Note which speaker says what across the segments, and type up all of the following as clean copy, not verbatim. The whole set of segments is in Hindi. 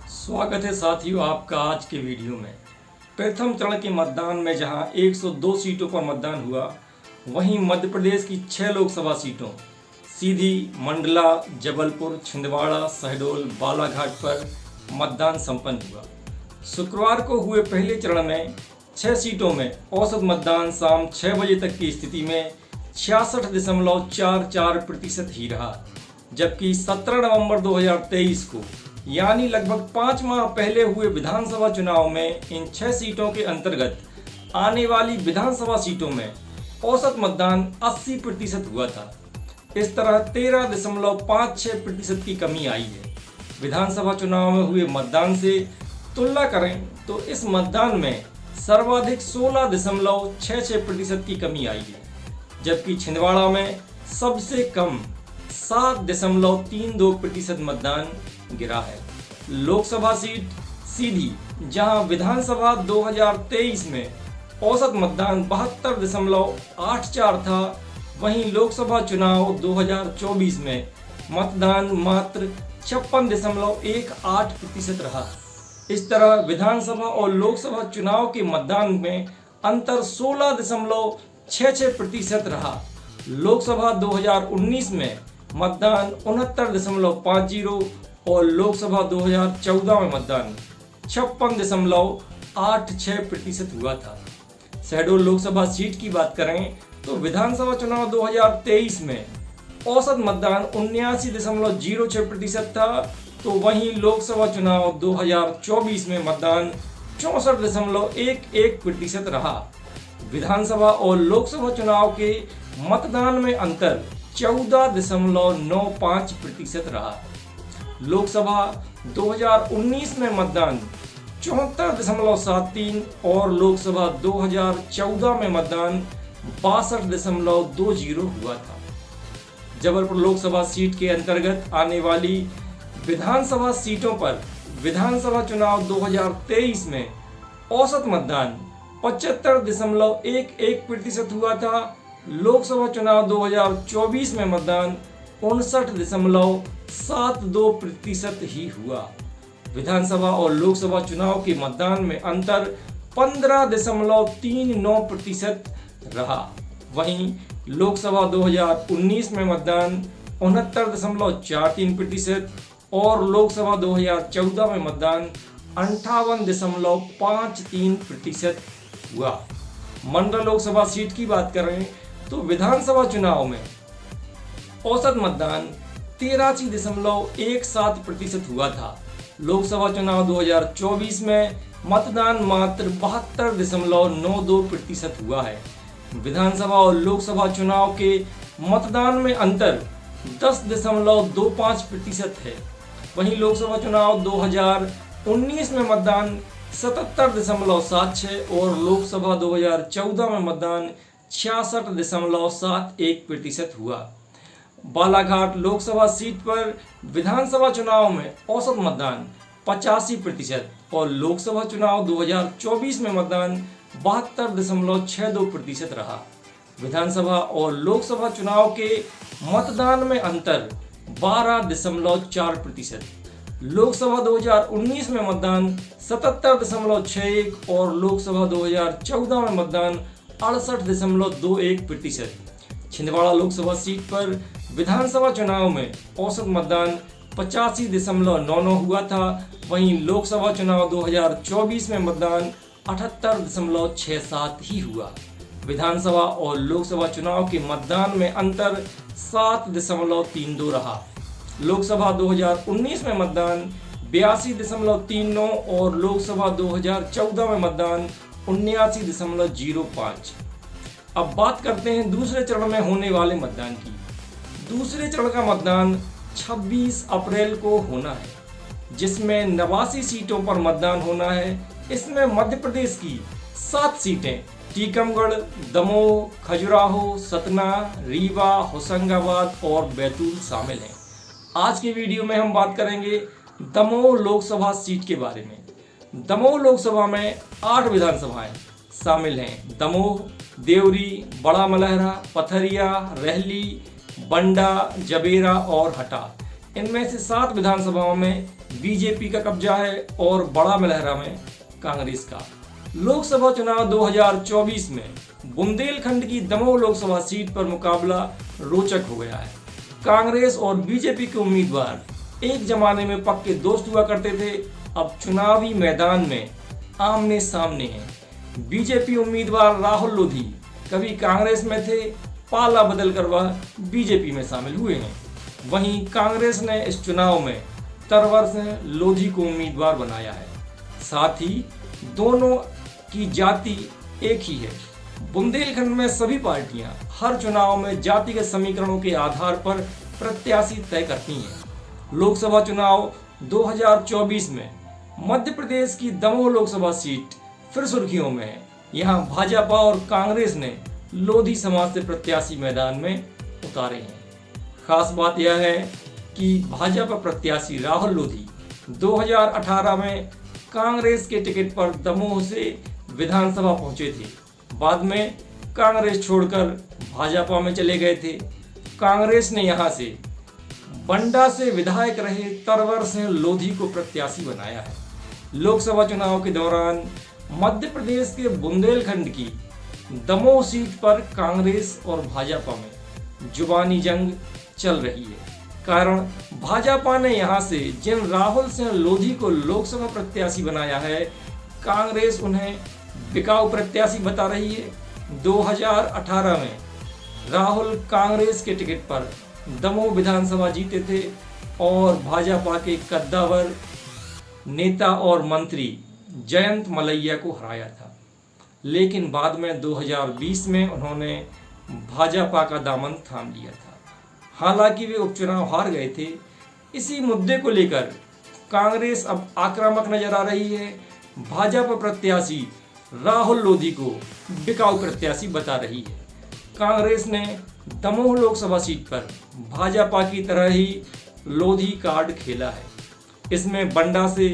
Speaker 1: स्वागत है साथियों आपका आज के वीडियो में। प्रथम चरण के मतदान में जहां 102 सीटों पर मतदान हुआ, वहीं मध्य प्रदेश की 6 लोकसभा सीटों सीधी, मंडला, जबलपुर, छिंदवाड़ा, शहडोल, बालाघाट पर मतदान संपन्न हुआ। शुक्रवार को हुए पहले चरण में 6 सीटों में औसत मतदान शाम 6 बजे तक की स्थिति में 66.44% ही रहा, जबकि 17 नवंबर 2023 को यानी लगभग 5 माह पहले हुए विधानसभा चुनाव में इन 6 सीटों के अंतर्गत आने वाली विधानसभा सीटों में औसत मतदान 80% हुआ था। इस तरह 13.56% की कमी आई है। विधानसभा चुनाव में हुए मतदान से तुलना करें तो इस मतदान में सर्वाधिक 16.66% की कमी आई है, जबकि छिंदवाड़ा में सबसे कम 7.32% मतदान गिरा है। लोकसभा सीट सीधी, जहां विधानसभा 2023 में औसत मतदान 72.84 था, वहीं लोकसभा चुनाव 2024 में मतदान मात्र 56.18% रहा। इस तरह विधानसभा और लोकसभा चुनाव के मतदान में अंतर 16.66% रहा। लोकसभा 2019 में मतदान 69.50 और लोकसभा 2014 में मतदान 56.86% हुआ था। शहडोल लोकसभा सीट की बात करें तो विधानसभा चुनाव 2023 में औसत मतदान 79.06% था, तो वहीं लोकसभा चुनाव 2024 में मतदान 64.11% रहा। विधानसभा और लोकसभा चुनाव के मतदान में अंतर 14.95% रहा। लोकसभा 2019 में मतदान 74.73 और लोकसभा 2014 में मतदान 62.20 हुआ था। जबलपुर लोकसभा सीट के अंतर्गत आने वाली विधानसभा सीटों पर विधानसभा चुनाव 2023 में औसत मतदान 75.11% हुआ था। लोकसभा चुनाव 2024 में मतदान 59.72% ही हुआ। विधानसभा और लोकसभा चुनाव के मतदान में अंतर 15.39% रहा। वहीं लोकसभा 2019 में मतदान 69.43% और लोकसभा 2014 में मतदान 58.53% हुआ। मंडला लोकसभा सीट की बात करें तो विधानसभा चुनाव में औसत मतदान 83.17% हुआ था। लोकसभा चुनाव 2024 में मतदान मात्र 72.92% हुआ है। विधानसभा और लोकसभा चुनाव के मतदान में अंतर 10.25% है। वहीं लोकसभा चुनाव 2019 में मतदान 77.76 और लोकसभा 2014 में मतदान 66.71% हुआ। बालाघाट लोकसभा सीट पर विधानसभा चुनाव में औसत मतदान 85% और लोकसभा चुनाव 2024 में मतदान 72.62% रहा। विधानसभा और लोकसभा चुनाव के मतदान में अंतर 12.4%। लोकसभा 2019 में मतदान 77.61 और लोकसभा 2014 में मतदान 68.21%। छिंदवाड़ा लोकसभा सीट पर विधानसभा चुनाव में औसत मतदान 85.99 हुआ था। वहीं लोकसभा चुनाव 2024 में मतदान 78.67 ही हुआ। विधानसभा और लोकसभा चुनाव के मतदान में अंतर 7.32 रहा। लोकसभा 2019 में मतदान 82.39 और लोकसभा 2014 में मतदान 79.05। अब बात करते हैं दूसरे चरण में होने वाले मतदान की। दूसरे चरण का मतदान 26 अप्रैल को होना है, जिसमें 89 सीटों पर मतदान होना है। इसमें मध्य प्रदेश की 7 सीटें टीकमगढ़, दमोह, खजुराहो, सतना, रीवा, होशंगाबाद और बैतूल शामिल हैं। आज के वीडियो में हम बात करेंगे दमोह लोकसभा सीट के बारे में। दमोह लोकसभा में 8 विधानसभाएं शामिल हैं। दमोह, देवरी, बड़ा मलहरा, पथरिया, रहली, बंडा, जबेरा और हटा। इनमें से 7 विधानसभाओं में बीजेपी का कब्जा है और बड़ा मलहरा में कांग्रेस का। लोकसभा चुनाव 2024 में बुंदेलखंड की दमोह लोकसभा सीट पर मुकाबला रोचक हो गया है। कांग्रेस और बीजेपी के उम्मीदवार एक जमाने में पक्के दोस्त हुआ करते थे, अब चुनावी मैदान में आमने सामने हैं। बीजेपी उम्मीदवार राहुल लोधी कभी कांग्रेस में थे, पाला बदल कर वह बीजेपी में शामिल हुए हैं। वहीं कांग्रेस ने इस चुनाव में तरवर सिंह लोधी को उम्मीदवार बनाया है। साथ ही दोनों की जाति एक ही है। बुंदेलखंड में सभी पार्टियां हर चुनाव में जातिगत समीकरणों के आधार पर प्रत्याशी तय करती हैं। लोकसभा चुनाव 2024 में मध्य प्रदेश की दमोह लोकसभा सीट फिर सुर्खियों में है। यहां भाजपा और कांग्रेस ने लोधी समाज से प्रत्याशी मैदान में उतारे हैं। खास बात यह है कि भाजपा प्रत्याशी राहुल लोधी 2018 में कांग्रेस के टिकट पर दमोह से विधानसभा पहुंचे थे। बाद में कांग्रेस छोड़कर भाजपा में चले गए थे। कांग्रेस ने यहां से बंडा से विधायक रहे तरवर सिंह लोधी को प्रत्याशी बनाया है। लोकसभा चुनाव के दौरान मध्य प्रदेश के बुंदेलखंड की दमोह सीट पर कांग्रेस और भाजपा में जुबानी जंग चल रही है। कारण भाजपा ने यहां से जिन राहुल सिंह लोधी को लोकसभा प्रत्याशी बनाया है, कांग्रेस उन्हें बिकाऊ प्रत्याशी बता रही है। 2018 में राहुल कांग्रेस के टिकट पर दमोह विधानसभा जीते थे और भाजपा के कद्दावर नेता और मंत्री जयंत मलैया को हराया था। लेकिन बाद में 2020 में उन्होंने भाजपा का दामन थाम लिया था। हालांकि वे उपचुनाव हार गए थे। इसी मुद्दे को लेकर कांग्रेस अब आक्रामक नजर आ रही है। भाजपा प्रत्याशी राहुल लोधी को बिकाऊ प्रत्याशी बता रही है। कांग्रेस ने दमोह लोकसभा सीट पर भाजपा की तरह ही लोधी कार्ड खेला है। इसमें बंडा से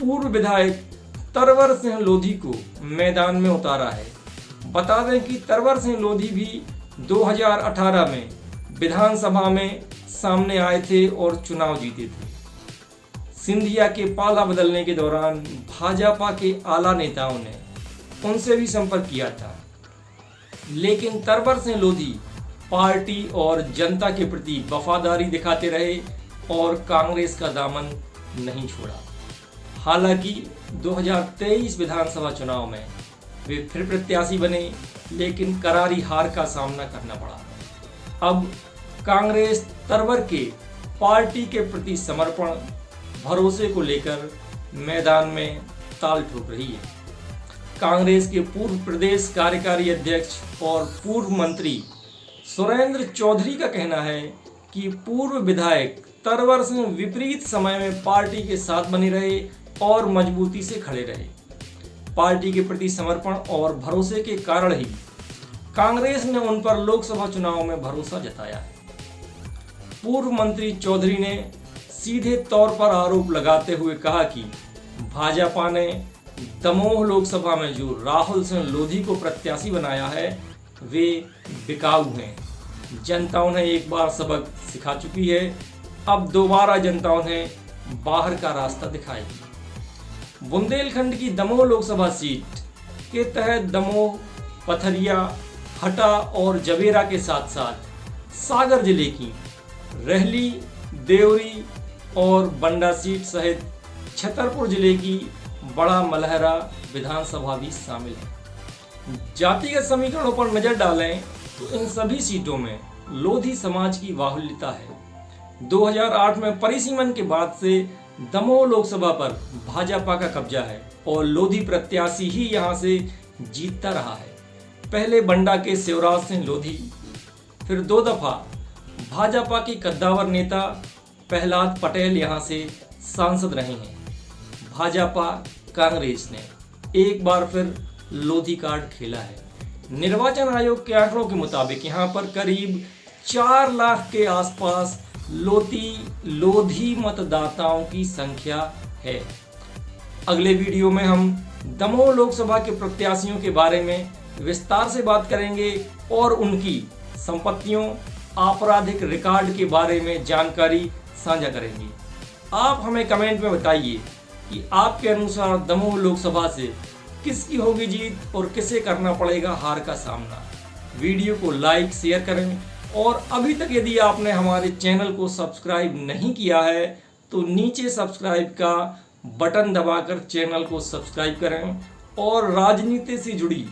Speaker 1: पूर्व विधायक तरवर सिंह लोधी को मैदान में उतारा है। बता दें कि तरवर सिंह लोधी भी 2018 में विधानसभा में सामने आए थे और चुनाव जीते थे। सिंधिया के पाला बदलने के दौरान भाजपा के आला नेताओं ने उनसे भी संपर्क किया था, लेकिन तरवर सिंह लोधी पार्टी और जनता के प्रति वफादारी दिखाते रहे और कांग्रेस का दामन नहीं छोड़ा। हालांकि 2023 विधानसभा चुनाव में वे फिर प्रत्याशी बने, लेकिन करारी हार का सामना करना पड़ा। अब कांग्रेस तरवर के पार्टी के प्रति समर्पण भरोसे को लेकर मैदान में ताल ठोक रही है। कांग्रेस के पूर्व प्रदेश कार्यकारी अध्यक्ष और पूर्व मंत्री सुरेंद्र चौधरी का कहना है कि पूर्व विधायक तरवर सिंह विपरीत समय में पार्टी के साथ बने रहे और मजबूती से खड़े रहे। पार्टी के प्रति समर्पण और भरोसे के कारण ही कांग्रेस ने उन पर लोकसभा चुनाव में भरोसा जताया है। पूर्व मंत्री चौधरी ने सीधे तौर पर आरोप लगाते हुए कहा कि भाजपा ने दमोह लोकसभा में जो राहुल सिंह लोधी को प्रत्याशी बनाया है वे बिकाऊ हैं। जनता उन्हें एक बार सबक सिखा चुकी है, अब दोबारा जनता उन्हें बाहर का रास्ता दिखाएगी। बुंदेलखंड की दमोह लोकसभा सीट के तहत दमोह, पथरिया, हटा और जवेरा के साथ साथ सागर जिले की रहली, देवरी और बंडा सीट सहित छतरपुर जिले की बड़ा मलहरा विधानसभा भी शामिल है। जातिगत समीकरणों पर नजर डालें तो इन सभी सीटों में लोधी समाज की बाहुल्यता है। 2008 में परिसीमन के बाद से दमोह लोकसभा पर भाजपा का कब्जा है और लोधी प्रत्याशी ही यहां से जीतता रहा है। पहले बंडा के शिवराज सिंह लोधी, फिर 2 दफा भाजपा के कद्दावर नेता प्रहलाद पटेल यहां से सांसद रहे हैं। भाजपा कांग्रेस ने एक बार फिर लोधी कार्ड खेला है। निर्वाचन आयोग के आंकड़ों के मुताबिक यहां पर करीब 4 लाख के आसपास लोधी मतदाताओं की संख्या है। अगले वीडियो में हम दमोह लोकसभा के प्रत्याशियों के बारे में विस्तार से बात करेंगे और उनकी संपत्तियों, आपराधिक रिकॉर्ड के बारे में जानकारी साझा करेंगे। आप हमें कमेंट में बताइए कि आपके अनुसार दमोह लोकसभा से किसकी होगी जीत और किसे करना पड़ेगा हार का सामना। वीडियो को लाइक शेयर करें और अभी तक यदि आपने हमारे चैनल को सब्सक्राइब नहीं किया है तो नीचे सब्सक्राइब का बटन दबाकर चैनल को सब्सक्राइब करें और राजनीति से जुड़ी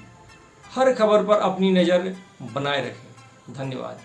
Speaker 1: हर खबर पर अपनी नज़र बनाए रखें। धन्यवाद।